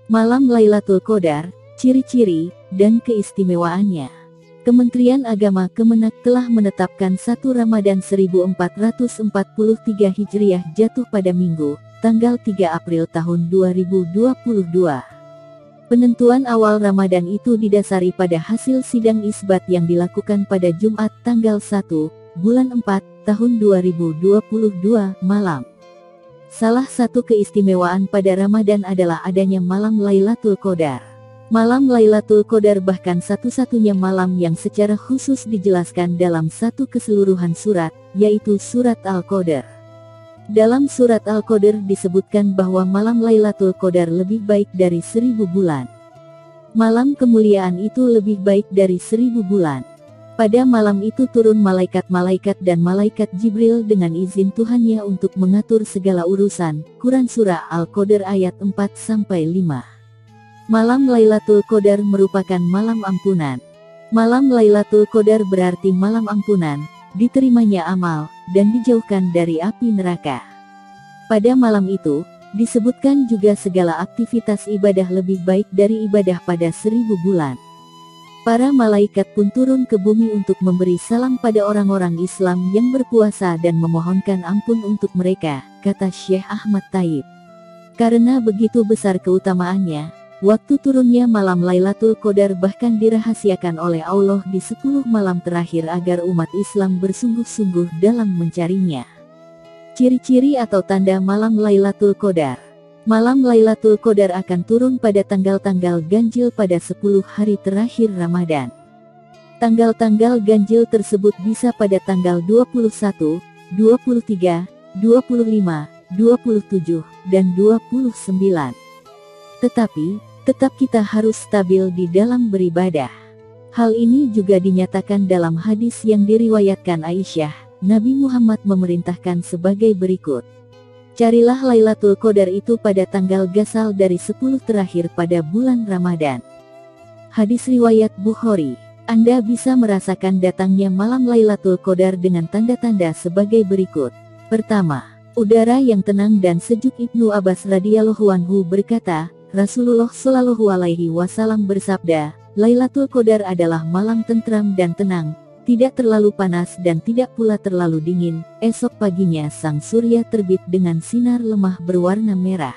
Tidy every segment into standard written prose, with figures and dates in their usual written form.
Malam Lailatul Qadar, ciri-ciri, dan keistimewaannya. Kementerian Agama Kemenak telah menetapkan 1 Ramadan 1443 Hijriah jatuh pada Minggu, tanggal 3 April tahun 2022. Penentuan awal Ramadan itu didasari pada hasil sidang isbat yang dilakukan pada Jumat tanggal 1, bulan 4, tahun 2022 malam. Salah satu keistimewaan pada Ramadan adalah adanya malam Lailatul Qadar. Malam Lailatul Qadar bahkan satu-satunya malam yang secara khusus dijelaskan dalam satu keseluruhan surat, yaitu surat Al-Qadar. Dalam surat Al-Qadar disebutkan bahwa malam Lailatul Qadar lebih baik dari 1000 bulan. Malam kemuliaan itu lebih baik dari 1000 bulan. Pada malam itu turun malaikat-malaikat dan malaikat Jibril dengan izin Tuhannya untuk mengatur segala urusan. Quran Surah Al-Qadar ayat 4-5. Malam Lailatul Qadar merupakan malam ampunan. Malam Lailatul Qadar berarti malam ampunan, diterimanya amal, dan dijauhkan dari api neraka. Pada malam itu, disebutkan juga segala aktivitas ibadah lebih baik dari ibadah pada 1000 bulan. Para malaikat pun turun ke bumi untuk memberi salam pada orang-orang Islam yang berpuasa dan memohonkan ampun untuk mereka, kata Syekh Ahmad Thayyib. Karena begitu besar keutamaannya, waktu turunnya malam Lailatul Qadar bahkan dirahasiakan oleh Allah di 10 malam terakhir agar umat Islam bersungguh-sungguh dalam mencarinya. Ciri-ciri atau tanda malam Lailatul Qadar. Malam Lailatul Qadar akan turun pada tanggal-tanggal ganjil pada 10 hari terakhir Ramadan. Tanggal-tanggal ganjil tersebut bisa pada tanggal 21, 23, 25, 27, dan 29. Tetapi, tetap kita harus stabil di dalam beribadah. Hal ini juga dinyatakan dalam hadis yang diriwayatkan Aisyah. Nabi Muhammad memerintahkan sebagai berikut. Carilah Lailatul Qadar itu pada tanggal gasal dari 10 terakhir pada bulan Ramadan. Hadis riwayat Bukhari. Anda bisa merasakan datangnya malam Lailatul Qadar dengan tanda-tanda sebagai berikut. Pertama, udara yang tenang dan sejuk. Ibnu Abbas radhiyallahu anhu berkata, Rasulullah shallallahu alaihi wasallam bersabda, Lailatul Qadar adalah malam tentram dan tenang, tidak terlalu panas dan tidak pula terlalu dingin. Esok paginya sang surya terbit dengan sinar lemah berwarna merah.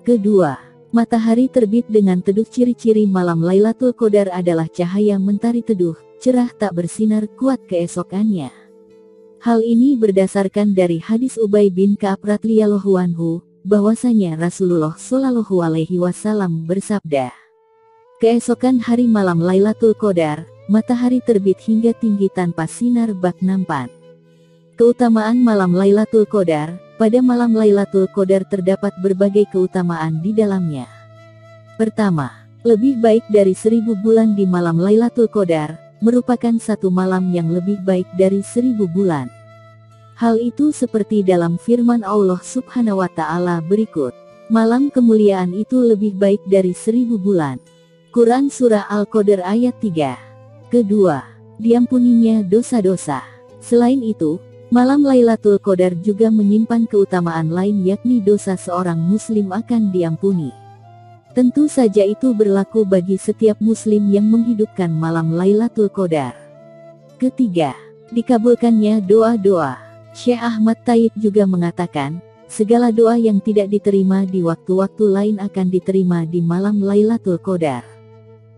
Kedua, matahari terbit dengan teduh. Ciri-ciri malam Lailatul Qadar adalah cahaya mentari teduh, cerah tak bersinar kuat keesokannya. Hal ini berdasarkan dari hadis Ubay bin Ka'ab radhiyallahu anhu, bahwasanya Rasulullah shallallahu alaihi wasallam bersabda, keesokan hari malam Lailatul Qadar, matahari terbit hingga tinggi tanpa sinar bak nampan. Keutamaan malam Lailatul Qadar. Pada malam Lailatul Qadar terdapat berbagai keutamaan di dalamnya. Pertama, lebih baik dari 1000 bulan. Di malam Lailatul Qadar merupakan satu malam yang lebih baik dari 1000 bulan. Hal itu seperti dalam firman Allah Subhanahu wa Ta'ala berikut. Malam kemuliaan itu lebih baik dari 1000 bulan. Quran Surah Al-Qadar ayat 3. Kedua, diampuninya dosa-dosa. Selain itu, malam Lailatul Qadar juga menyimpan keutamaan lain, yakni dosa seorang muslim akan diampuni. Tentu saja itu berlaku bagi setiap muslim yang menghidupkan malam Lailatul Qadar. Ketiga, dikabulkannya doa-doa. Syekh Ahmad Thayyib juga mengatakan, segala doa yang tidak diterima di waktu-waktu lain akan diterima di malam Lailatul Qadar.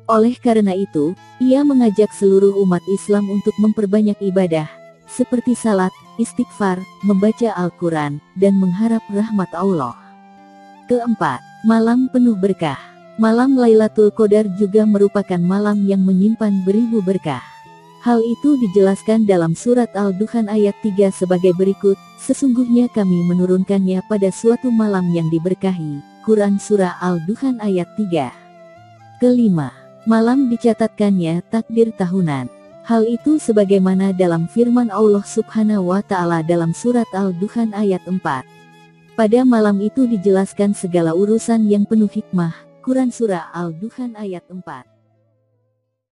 Oleh karena itu, ia mengajak seluruh umat Islam untuk memperbanyak ibadah, seperti salat, istighfar, membaca Al-Quran, dan mengharap rahmat Allah. Keempat, malam penuh berkah. Malam Lailatul Qadar juga merupakan malam yang menyimpan beribu berkah. Hal itu dijelaskan dalam surat Al-Dukhan ayat 3 sebagai berikut, sesungguhnya kami menurunkannya pada suatu malam yang diberkahi. Quran Surah Al-Dukhan ayat 3. Kelima, malam dicatatkannya takdir tahunan. Hal itu sebagaimana dalam firman Allah Subhanahu wa Ta'ala dalam surat Al-Dukhan ayat 4. Pada malam itu dijelaskan segala urusan yang penuh hikmah. Quran Surah Al-Dukhan ayat 4.